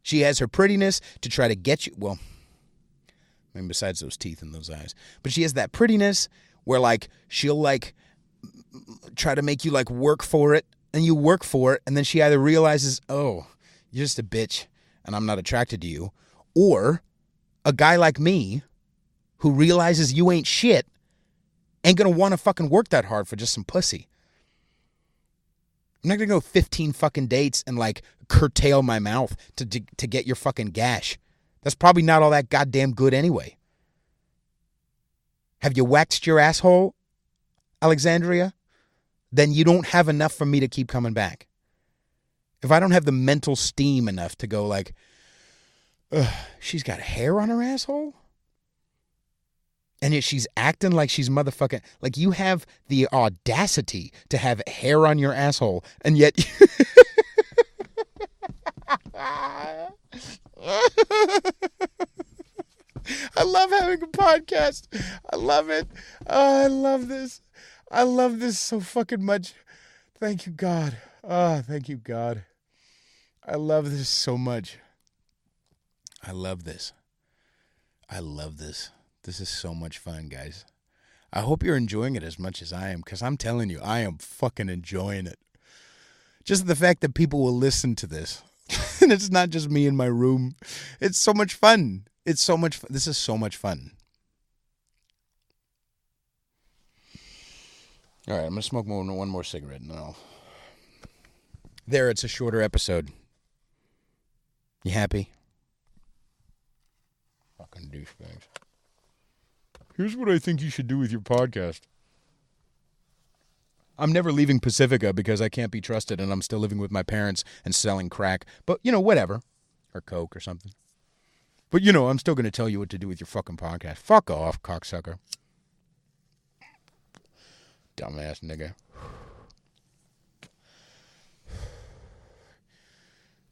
She has her prettiness to try to get you. Well, I mean, besides those teeth and those eyes. But she has that prettiness where, like, she'll, like, try to make you, like, work for it. And you work for it. And then she either realizes, oh, you're just a bitch and I'm not attracted to you. Or a guy like me who realizes you ain't shit ain't going to want to fucking work that hard for just some pussy. I'm not going to go 15 fucking dates and, like, curtail my mouth to get your fucking gash. That's probably not all that goddamn good anyway. Have you waxed your asshole, Alexandria? Then you don't have enough for me to keep coming back. If I don't have the mental steam enough to go like, she's got hair on her asshole? And yet she's acting like she's motherfucking, like you have the audacity to have hair on your asshole, and yet... I love having a podcast. I love it. Oh, I love this. I love this so fucking much. Thank you, God. Oh, thank you, God. I love this so much. I love this. I love this. This is so much fun, guys. I hope you're enjoying it as much as I am, because I'm telling you, I am fucking enjoying it. Just the fact that people will listen to this. And it's not just me in my room. It's so much fun. It's so much fun. This is so much fun. All right, I'm going to smoke one more cigarette and then I'll... There, it's a shorter episode. You happy? Fucking douchebags. Here's what I think you should do with your podcast. I'm never leaving Pacifica because I can't be trusted and I'm still living with my parents and selling crack. But, you know, whatever. Or coke or something. But, you know, I'm still going to tell you what to do with your fucking podcast. Fuck off, cocksucker. Dumbass nigga.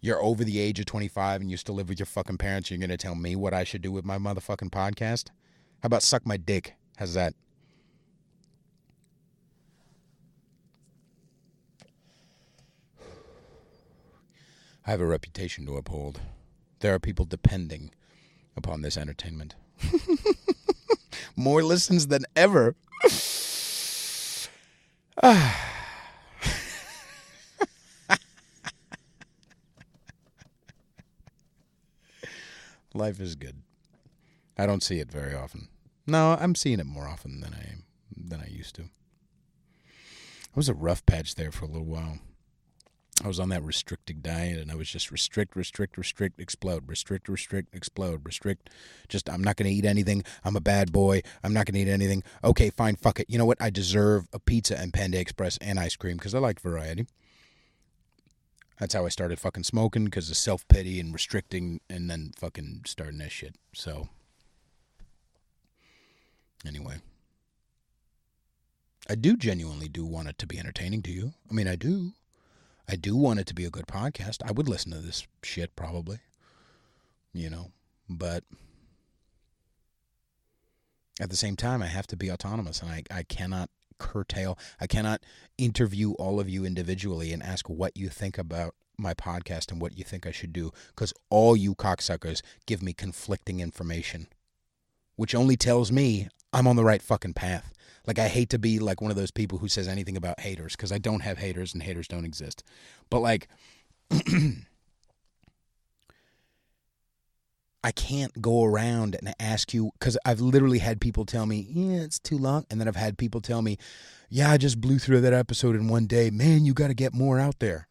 You're over the age of 25 and you still live with your fucking parents. You're going to tell me what I should do with my motherfucking podcast? How about suck my dick? How's that? I have a reputation to uphold. There are people depending upon this entertainment. More listens than ever. Life is good. I don't see it very often. No, I'm seeing it more often than I used to. I was a rough patch there for a little while. I was on that restricted diet, and I was just restrict, explode, restrict, explode, restrict. Just, I'm not going to eat anything. I'm a bad boy. I'm not going to eat anything. Okay, fine, fuck it. You know what? I deserve a pizza and Panda Express and ice cream because I like variety. That's how I started fucking smoking, because of self-pity and restricting, and then fucking starting that shit. So, anyway. I do genuinely want it to be entertaining to you. I mean, I do. I do want it to be a good podcast. I would listen to this shit probably, but at the same time, I have to be autonomous, and I cannot I cannot interview all of you individually and ask what you think about my podcast and what you think I should do, because all you cocksuckers give me conflicting information, which only tells me I'm on the right fucking path. Like, I hate to be like one of those people who says anything about haters, because I don't have haters and haters don't exist. But like, I can't go around and ask you, because I've literally had people tell me, yeah, it's too long. And then I've had people tell me, yeah, I just blew through that episode in one day. Man, you got to get more out there.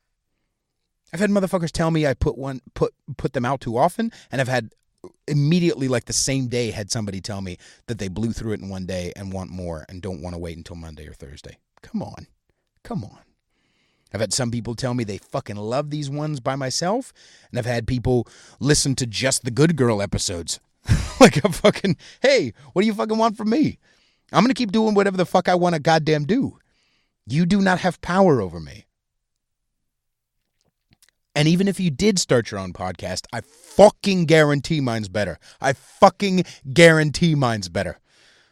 I've had motherfuckers tell me I put them out too often. And I've had immediately, like the same day, had somebody tell me that they blew through it in one day and want more and don't want to wait until Monday or Thursday. Come on. I've had some people tell me they fucking love these ones by myself, and I've had people listen to just the Good Girl episodes. Like a fucking, hey, what do you fucking want from me? I'm going to keep doing whatever the fuck I want to goddamn do. You do not have power over me. And even if you did start your own podcast, I fucking guarantee mine's better. I fucking guarantee mine's better.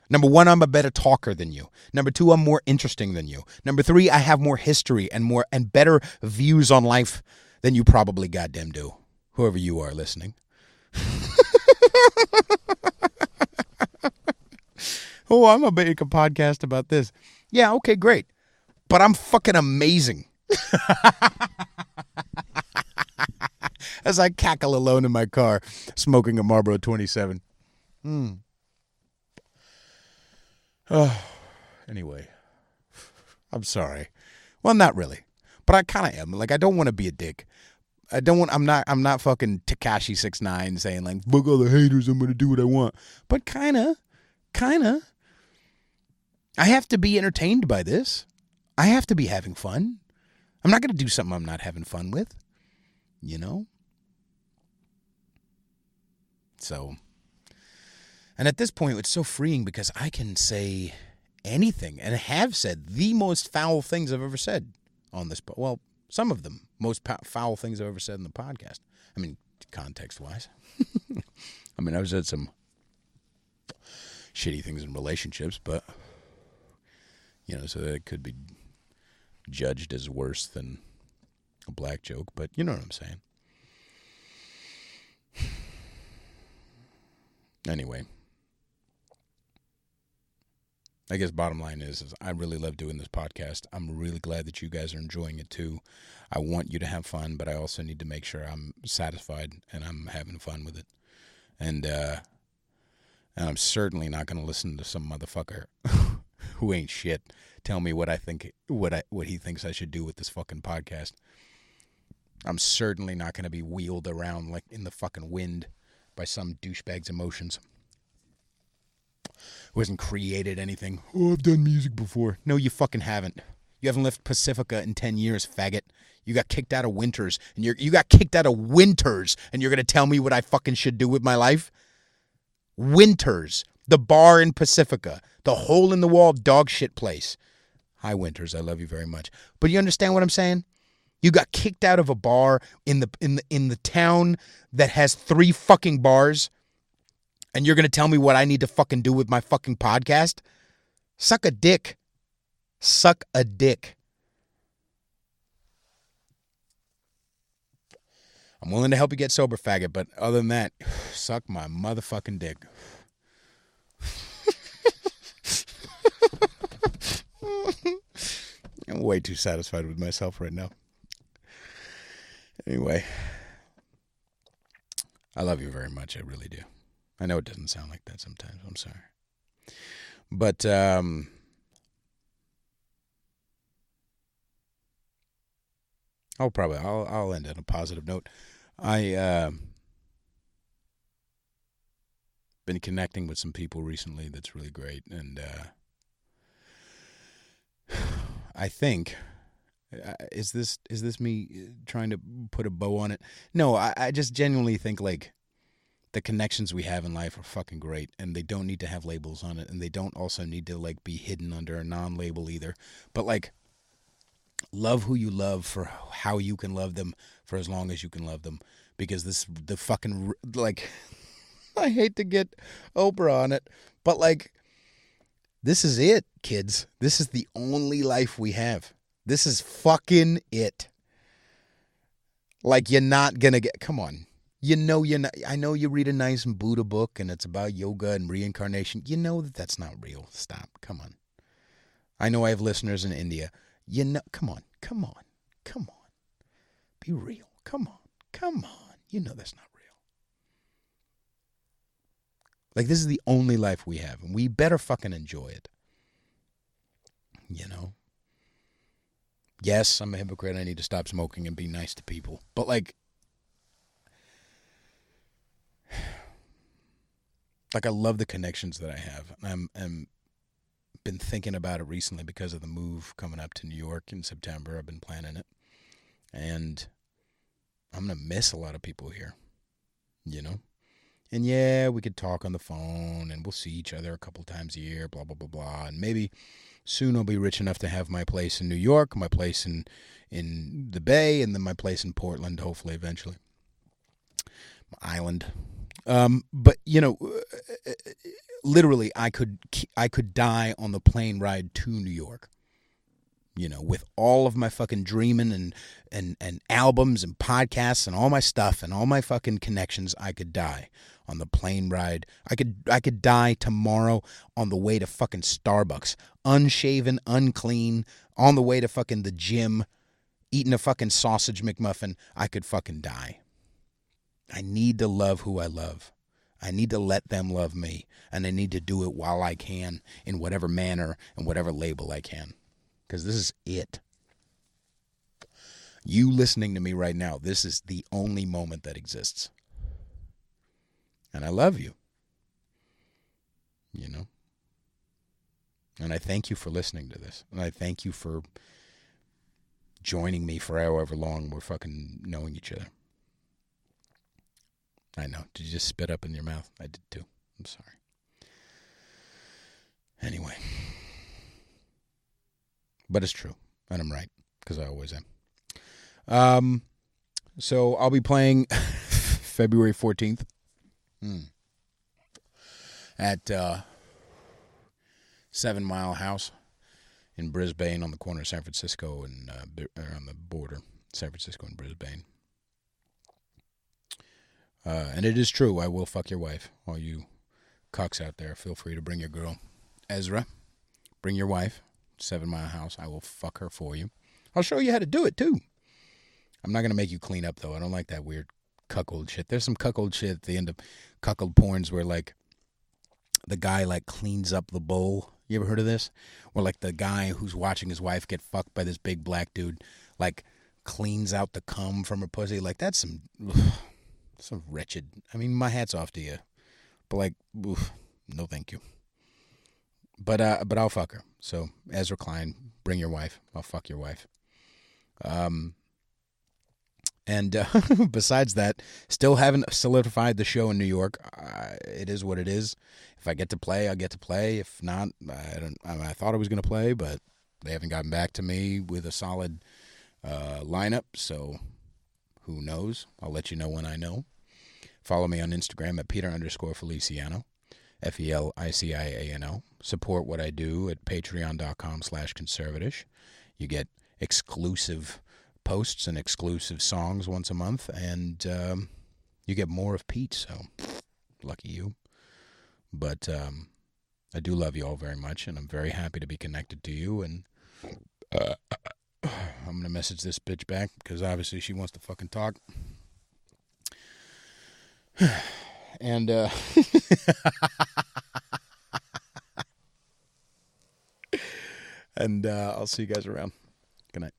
Number one, I'm a better talker than you. Number two, I'm more interesting than you. Number three, I have more history and better views on life than you probably goddamn do. Whoever you are listening. Oh, I'm going to make a podcast about this. Yeah, okay, great. But I'm fucking amazing. As I cackle alone in my car, smoking a Marlboro 27. Oh, anyway, I'm sorry. Well, not really, but I kind of am. Like, I don't want to be a dick. I'm not fucking Tekashi 6ix9ine saying like, fuck all the haters, I'm going to do what I want. But kind of. I have to be entertained by this. I have to be having fun. I'm not going to do something I'm not having fun with, So, and at this point, it's so freeing because I can say anything and have said the most foul things I've ever said on this. Well, some of them, most foul things I've ever said in the podcast. I mean, context-wise. I mean, I've said some shitty things in relationships, but, so that could be judged as worse than a black joke, but you know what I'm saying. Anyway, I guess bottom line is I really love doing this podcast. I'm really glad that you guys are enjoying it too. I want you to have fun, but I also need to make sure I'm satisfied and I'm having fun with it. And I'm certainly not going to listen to some motherfucker who ain't shit tell me what I think, what he thinks I should do with this fucking podcast. I'm certainly not going to be wheeled around like in the fucking wind by some douchebag's emotions who hasn't created anything. Oh, I've done music before. No, you fucking haven't. You haven't left Pacifica in 10 years, faggot. You got kicked out of Winters, and you got kicked out of Winters, and you're going to tell me what I fucking should do with my life? Winters, the bar in Pacifica, the hole-in-the-wall dog shit place. Hi, Winters, I love you very much. But you understand what I'm saying? You got kicked out of a bar in the town that has 3 fucking bars, and you're going to tell me what I need to fucking do with my fucking podcast? Suck a dick. Suck a dick. I'm willing to help you get sober, faggot, but other than that, suck my motherfucking dick. I'm way too satisfied with myself right now. Anyway, I love you very much. I really do. I know it doesn't sound like that sometimes. I'm sorry. But, I'll end on a positive note. I, been connecting with some people recently that's really great. And, I think, is this me trying to put a bow on it? No, I just genuinely think like the connections we have in life are fucking great, and they don't need to have labels on it, and they don't also need to like be hidden under a non-label either. But like, Love who you love for how you can love them for as long as you can love them. Because the fucking, like, I hate to get Oprah on it, but like, this is it, kids. This is the only life we have. This is fucking it. Like, you're not gonna get, come on. You know you're not, I know you read a nice Buddha book and it's about yoga and reincarnation. You know that that's not real. Stop. Come on. I know I have listeners in India. You know, come on. Be real. Come on. You know that's not real. Like, this is the only life we have, and we better fucking enjoy it. You know? Yes, I'm a hypocrite. I need to stop smoking and be nice to people. But, like I love the connections that I have. I'm been thinking about it recently because of the move coming up to New York in September. I've been planning it. And I'm going to miss a lot of people here, you know? And yeah, we could talk on the phone and we'll see each other a couple times a year, blah, blah, blah, blah. And maybe soon I'll be rich enough to have my place in New York, my place in the Bay, and then my place in Portland, hopefully, eventually. My island. But, you know, literally, I could die on the plane ride to New York. You know, with all of my fucking dreaming and albums and podcasts and all my stuff and all my fucking connections, I could die on the plane ride. I could die tomorrow on the way to fucking Starbucks, unshaven, unclean, on the way to fucking the gym, eating a fucking sausage McMuffin. I could fucking die. I need to love who I love. I need to let them love me, and I need to do it while I can, in whatever manner and whatever label I can. Because this is it. You listening to me right now, this is the only moment that exists. And I love you. You know? And I thank you for listening to this. And I thank you for joining me for however long we're fucking knowing each other. I know. Did you just spit up in your mouth? I did too. I'm sorry. Anyway. But it's true, and I'm right, because I always am. So I'll be playing February 14th at 7 Mile House in Brisbane on the corner of San Francisco and on the border, San Francisco and Brisbane. And it is true, I will fuck your wife. All you cucks out there, feel free to bring your girl. Ezra, bring your wife. 7 Mile House. I will fuck her for you. I'll show you how to do it, too. I'm not going to make you clean up, though. I don't like that weird cuckold shit. There's some cuckold shit at the end of cuckold porns where, like, the guy, like, cleans up the bowl. You ever heard of this? Where, like, the guy who's watching his wife get fucked by this big black dude, like, cleans out the cum from her pussy. Like, that's some wretched. I mean, my hat's off to you. But, like, no thank you. But I'll fuck her. So, Ezra Klein, bring your wife. I'll fuck your wife. And besides that, still haven't solidified the show in New York. It is what it is. If I get to play, I'll get to play. If not, I thought I was going to play, but they haven't gotten back to me with a solid lineup. So, who knows? I'll let you know when I know. Follow me on Instagram at Peter_Feliciano. FELICIANO. Support what I do at patreon.com/conservatish. You get exclusive posts and exclusive songs once a month, and you get more of Pete, so lucky you. But I do love you all very much, and I'm very happy to be connected to you, and I'm going to message this bitch back, because obviously she wants to fucking talk. And and I'll see you guys around. Good night.